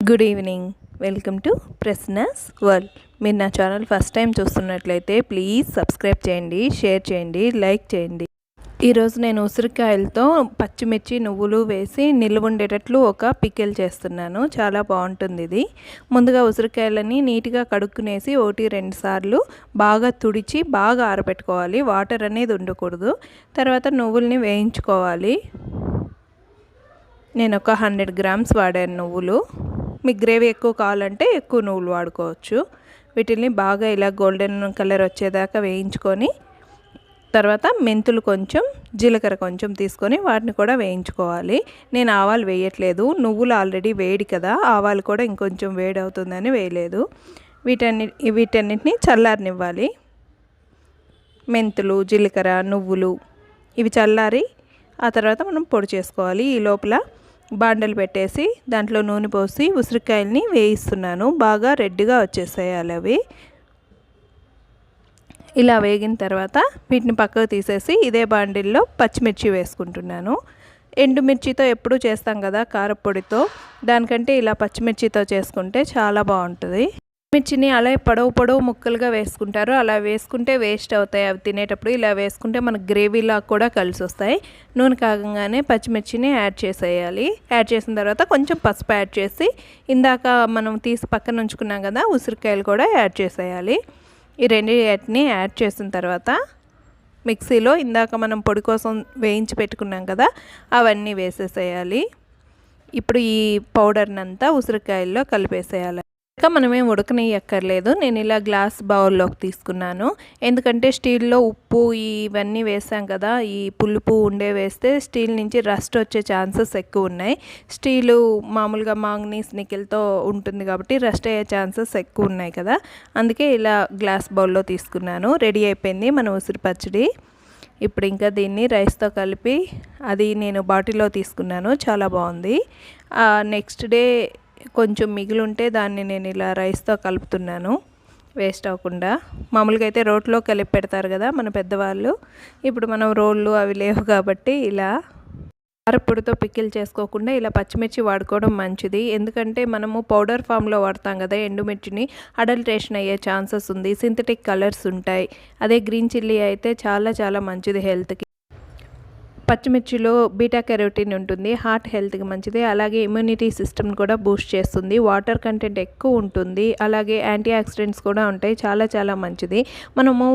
Good evening. Welcome to Prasanna's world. మీరు నా channel first time చూస్తున్నట్లయితే ప్లీజ్ సబ్స్క్రైబ్ చేయండి, షేర్ చేయండి, లైక్ చేయండి. ఈరోజు నేను ఉసిరికాయలతో పచ్చిమిర్చి నువ్వులు వేసి నిల్వ ఉండేటట్లు ఒక పికిల్ చేస్తున్నాను. చాలా బాగుంటుంది ఇది. ముందుగా ఉసిరికాయలని నీట్గా కడుక్కునేసి 1-2 సార్లు బాగా తుడిచి బాగా ఆరబెట్టుకోవాలి. వాటర్ అనేది ఉండకూడదు. తర్వాత నువ్వుల్ని వేయించుకోవాలి. నేను ఒక 100 గ్రామ్స్ వాడాను నువ్వులు. మీకు గ్రేవీ ఎక్కువ కావాలంటే ఎక్కువ నువ్వులు వాడుకోవచ్చు. వీటిని బాగా ఇలా గోల్డెన్ కలర్ వచ్చేదాకా వేయించుకొని తర్వాత మెంతులు కొంచెం, జీలకర్ర కొంచెం తీసుకొని వాటిని కూడా వేయించుకోవాలి. నేను ఆవాలు వేయట్లేదు, నువ్వులు ఆల్రెడీ వేడి కదా, ఆవాలు కూడా ఇంకొంచెం వేడి అవుతుందని వేయలేదు. వీటన్నిటిని చల్లారనివ్వాలి. మెంతులు, జీలకర్ర, నువ్వులు ఇవి చల్లారి ఆ తర్వాత మనం పొడి చేసుకోవాలి. ఈ లోపల బాండలు పెట్టేసి దాంట్లో నూనె పోసి ఉసిరికాయల్ని వేయిస్తున్నాను. బాగా రెడ్గా వచ్చేసేయాలి అవి. ఇలా వేగిన తర్వాత వీటిని పక్కకు తీసేసి ఇదే బాండిల్లో పచ్చిమిర్చి వేసుకుంటున్నాను. ఎండుమిర్చితో ఎప్పుడూ చేస్తాం కదా కారపొడితో, దానికంటే ఇలా పచ్చిమిర్చితో చేసుకుంటే చాలా బాగుంటుంది. మిర్చిని అలా పొడవు ముక్కలుగా వేసుకుంటారు. అలా వేసుకుంటే వేస్ట్ అవుతాయి అవి తినేటప్పుడు. ఇలా వేసుకుంటే మనకు గ్రేవీలా కూడా కలిసి వస్తాయి. నూనె కాగంగానే పచ్చిమిర్చిని యాడ్ చేసేయాలి. యాడ్ చేసిన తర్వాత కొంచెం పసుపు యాడ్ చేసి ఇందాక మనం తీసి పక్కన ఉంచుకున్నాం కదా ఉసిరికాయలు కూడా యాడ్ చేసేయాలి. ఈ రెండింటిని యాడ్ చేసిన తర్వాత మిక్సీలో ఇందాక మనం పొడి కోసం వేయించి పెట్టుకున్నాం కదా అవన్నీ వేసేసేయాలి. ఇప్పుడు ఈ పౌడర్నంతా ఉసిరికాయల్లో కలిపేసేయాలి. ఇంకా మనమేం ఉడకనియక్కర్లేదు. నేను ఇలా గ్లాస్ బౌల్లోకి తీసుకున్నాను. ఎందుకంటే స్టీల్లో ఉప్పు ఇవన్నీ వేసాం కదా, ఈ పులుపు ఉండే వేస్తే స్టీల్ నుంచి రస్ట్ వచ్చే ఛాన్సెస్ ఎక్కువ ఉన్నాయి. స్టీలు మామూలుగా మాంగనీస్ నికెల్తో ఉంటుంది కాబట్టి రస్ట్ అయ్యే ఛాన్సెస్ ఎక్కువ ఉన్నాయి కదా, అందుకే ఇలా గ్లాస్ బౌల్లో తీసుకున్నాను. రెడీ అయిపోయింది మన ఉసిరి పచ్చడి. ఇప్పుడు ఇంకా దీన్ని రైస్తో కలిపి అది నేను బాటిల్లో తీసుకున్నాను. చాలా బాగుంది. నెక్స్ట్ డే కొంచెం మిగిలింటే దాన్ని నేను ఇలా రైస్తో కలుపుతున్నాను వేస్ట్ అవ్వకుండా. మామూలుగా అయితే రోట్లో కలిపి పెడతారు కదా మన పెద్దవాళ్ళు. ఇప్పుడు మనం రోళ్ళు అవి లేవు కాబట్టి ఇలా కారపొడితో పికిల్ చేసుకోకుండా ఇలా పచ్చిమిర్చి వాడుకోవడం మంచిది. ఎందుకంటే మనము పౌడర్ ఫామ్లో వాడతాం కదా ఎండుమిర్చిని, అడల్ట్రేషన్ అయ్యే ఛాన్సెస్ ఉంది. సింథటిక్ కలర్స్ ఉంటాయి. అదే గ్రీన్ చిల్లీ అయితే చాలా మంచిది హెల్త్కి. పచ్చిమిర్చిలో బీటా కెరోటిన్ ఉంటుంది, హార్ట్ హెల్త్కి మంచిది. అలాగే ఇమ్యూనిటీ సిస్టమ్ని కూడా బూస్ట్ చేస్తుంది. వాటర్ కంటెంట్ ఎక్కువ ఉంటుంది. అలాగే యాంటీ ఆక్సిడెంట్స్ కూడా ఉంటాయి. చాలా మంచిది. మనము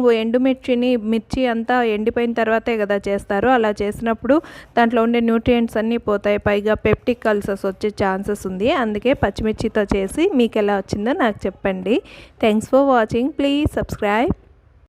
మిర్చి అంతా ఎండిపోయిన తర్వాతే కదా చేస్తారు. అలా చేసినప్పుడు దాంట్లో ఉండే న్యూట్రియంట్స్ అన్నీ పోతాయి. పైగా పెప్టిక్ అల్సర్స్ వచ్చే ఛాన్సెస్ ఉంది. అందుకే పచ్చిమిర్చితో చేసి మీకు ఎలా వచ్చిందో నాకు చెప్పండి. Thanks for watching. Please subscribe.